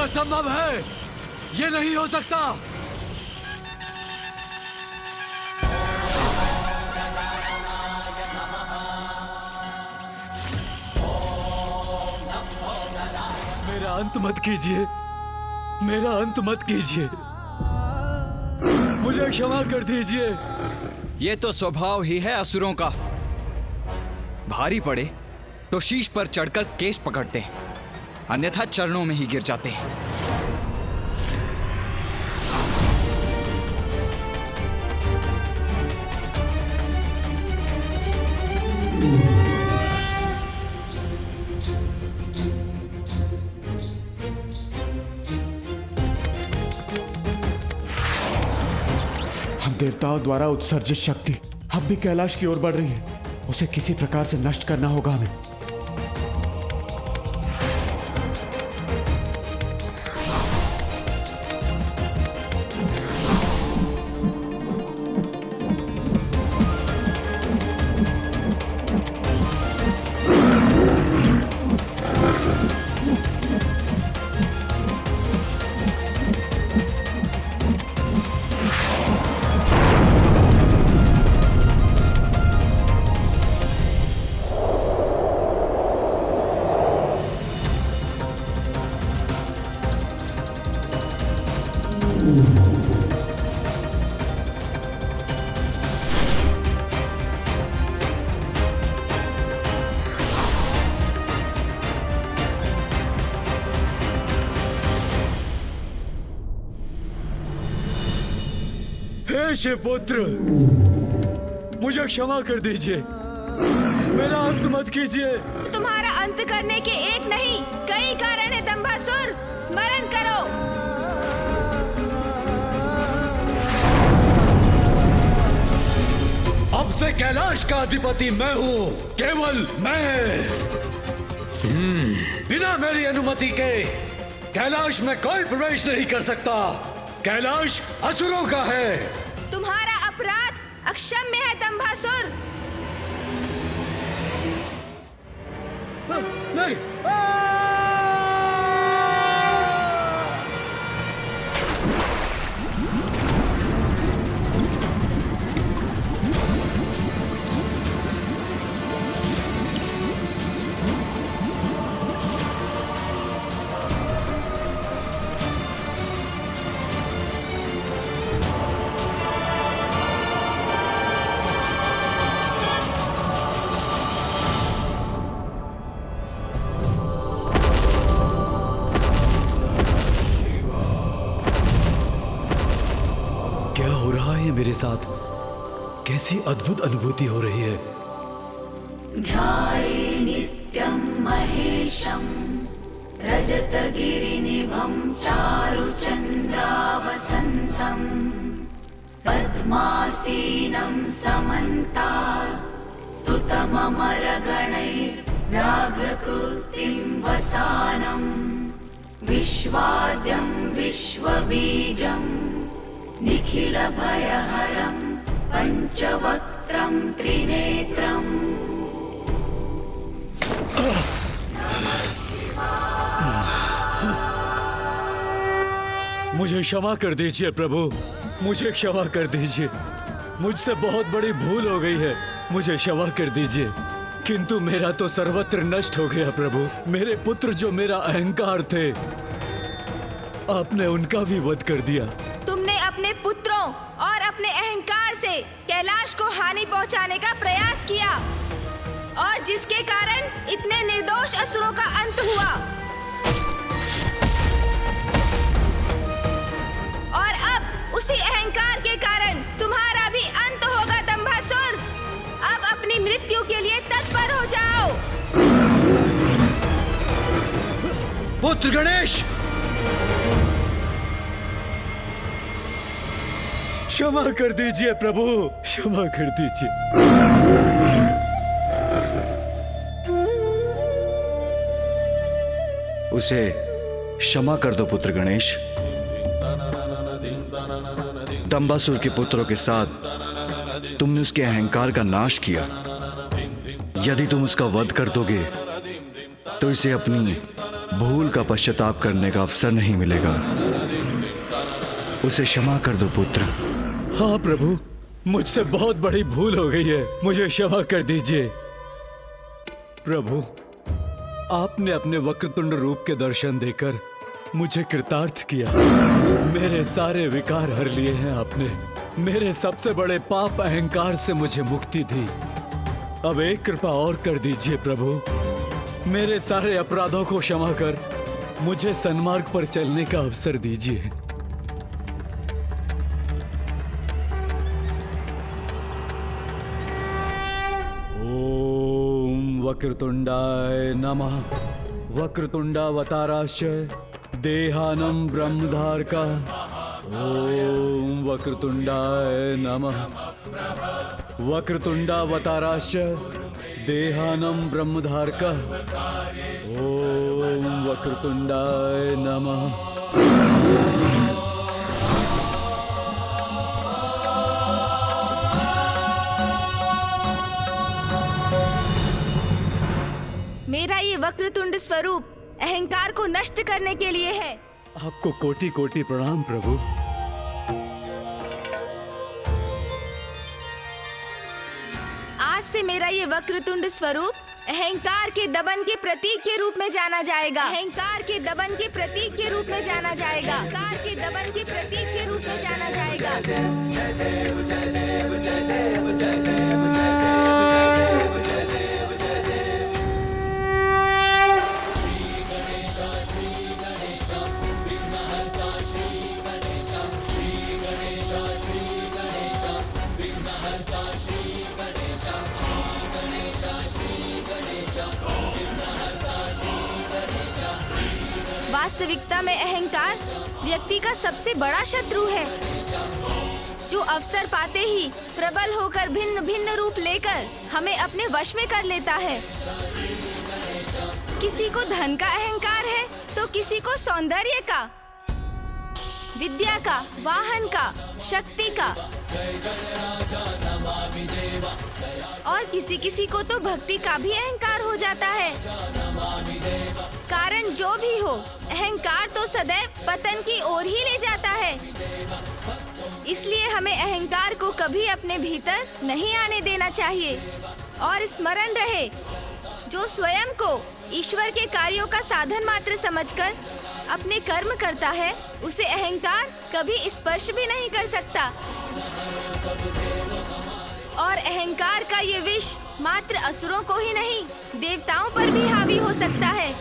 असंभव है, ये नहीं हो सकता। मेरा अंत मत कीजिए, मेरा अंत मत कीजिए, मुझे क्षमा कर दीजिए। ये तो स्वभाव ही है असुरों का। भारी पड़े तो शीश पर चढ़कर केश पकड़ते हैं, अन्यथा चरणों में ही गिर जाते हैं। हम देवताओं द्वारा उत्सर्जित शक्ति अब भी कैलाश की ओर बढ़ रही है। उसे किसी प्रकार से नष्ट करना होगा हमें। हे शिवपुत्र, मुझे क्षमा कर दीजिए, मेरा अंत मत कीजिए। तुम्हारा अंत करने के एक नहीं कई कारण है दंभासुर, स्मरण करो। अब से कैलाश का अधिपति मैं हूँ, केवल मैं। बिना मेरी अनुमति के कैलाश में कोई प्रवेश नहीं कर सकता। कैलाश असुरों का है। तुम्हारा अपराध अक्षम्य है दंभासुर। नहीं, क्या हो रहा है मेरे साथ? कैसी अद्भुत अनुभूति हो रही है। ध्याये नित्यं महेशं रजतगिरिनिभं चारुचन्द्रावसन्तं पद्मासीनं समन्तात् स्तुतममरगणैर्व्याघ्रकृतिं वसानं विश्वाद्यं विश्वबीजं निखिलभयहरं पंचवक्त्रं त्रिनेत्रम्। मुझे क्षमा कर दीजिए प्रभु, मुझे क्षमा कर दीजिए। मुझसे बहुत बड़ी भूल हो गई है, मुझे क्षमा कर दीजिए। किंतु मेरा तो सर्वत्र नष्ट हो गया प्रभु। मेरे पुत्र जो मेरा अहंकार थे, आपने उनका भी वध कर दिया। तुमने अपने पुत्रों और अपने अहंकार से कैलाश को हानि पहुंचाने का प्रयास किया और जिसके कारण इतने निर्दोष असुरों का अंत हुआ। और अब उसी अहंकार के कारण तुम्हारा भी अंत होगा दंभासुर। अब अपनी मृत्यु के लिए तत्पर हो जाओ। पुत्र गणेश, क्षमा कर दीजिए प्रभु, क्षमा कर दीजिए। उसे क्षमा कर दो पुत्र गणेश। दंबासुर के पुत्रों के साथ तुमने उसके अहंकार का नाश किया। यदि तुम उसका वध कर दोगे तो इसे अपनी भूल का पश्चाताप करने का अवसर नहीं मिलेगा। उसे क्षमा कर दो पुत्र। हाँ प्रभु, मुझसे बहुत बड़ी भूल हो गई है, मुझे क्षमा कर दीजिए। प्रभु, आपने अपने वक्रतुंड रूप के दर्शन देकर मुझे कृतार्थ किया। मेरे सारे विकार हर लिए हैं आपने। मेरे सबसे बड़े पाप अहंकार से मुझे मुक्ति दी। अब एक कृपा और कर दीजिए प्रभु, मेरे सारे अपराधों को क्षमा कर मुझे सन्मार्ग पर चलने का अवसर दीजिए। ओम वक्रतुंडाय नमः। वक्रतुंडावताराश्च देहानं ब्रह्मधारका। ओम वक्रतुंडाय नमः। वक्रतुंडावताराश्च देहानं ब्रह्मधारका। ओम वक्रतुंडाय नमः। मेरा ये वक्रतुंड स्वरूप अहंकार को नष्ट करने के लिए है। आपको कोटि कोटि प्रणाम प्रभु। आज से मेरा ये वक्रतुंड स्वरूप अहंकार के दमन के प्रतीक के रूप में जाना जाएगा। अहंकार के दमन के प्रतीक के रूप में जाना जाएगा। अहंकार के दमन के प्रतीक के रूप में जाना जाएगा। वास्तविकता में अहंकार व्यक्ति का सबसे बड़ा शत्रु है, जो अवसर पाते ही प्रबल होकर भिन्न भिन्न रूप लेकर हमें अपने वश में कर लेता है। किसी को धन का अहंकार है तो किसी को सौंदर्य का, विद्या का, वाहन का, शक्ति का, और किसी किसी को तो भक्ति का भी अहंकार हो जाता है। कारण जो भी हो, अहंकार तो सदैव पतन की ओर ही ले जाता है। इसलिए हमें अहंकार को कभी अपने भीतर नहीं आने देना चाहिए। और स्मरण रहे, जो स्वयं को ईश्वर के कार्यों का साधन मात्र समझकर अपने कर्म करता है, उसे अहंकार कभी स्पर्श भी नहीं कर सकता। और अहंकार का ये विष मात्र असुरों को ही नहीं, देवताओं पर भी हावी हो सकता है।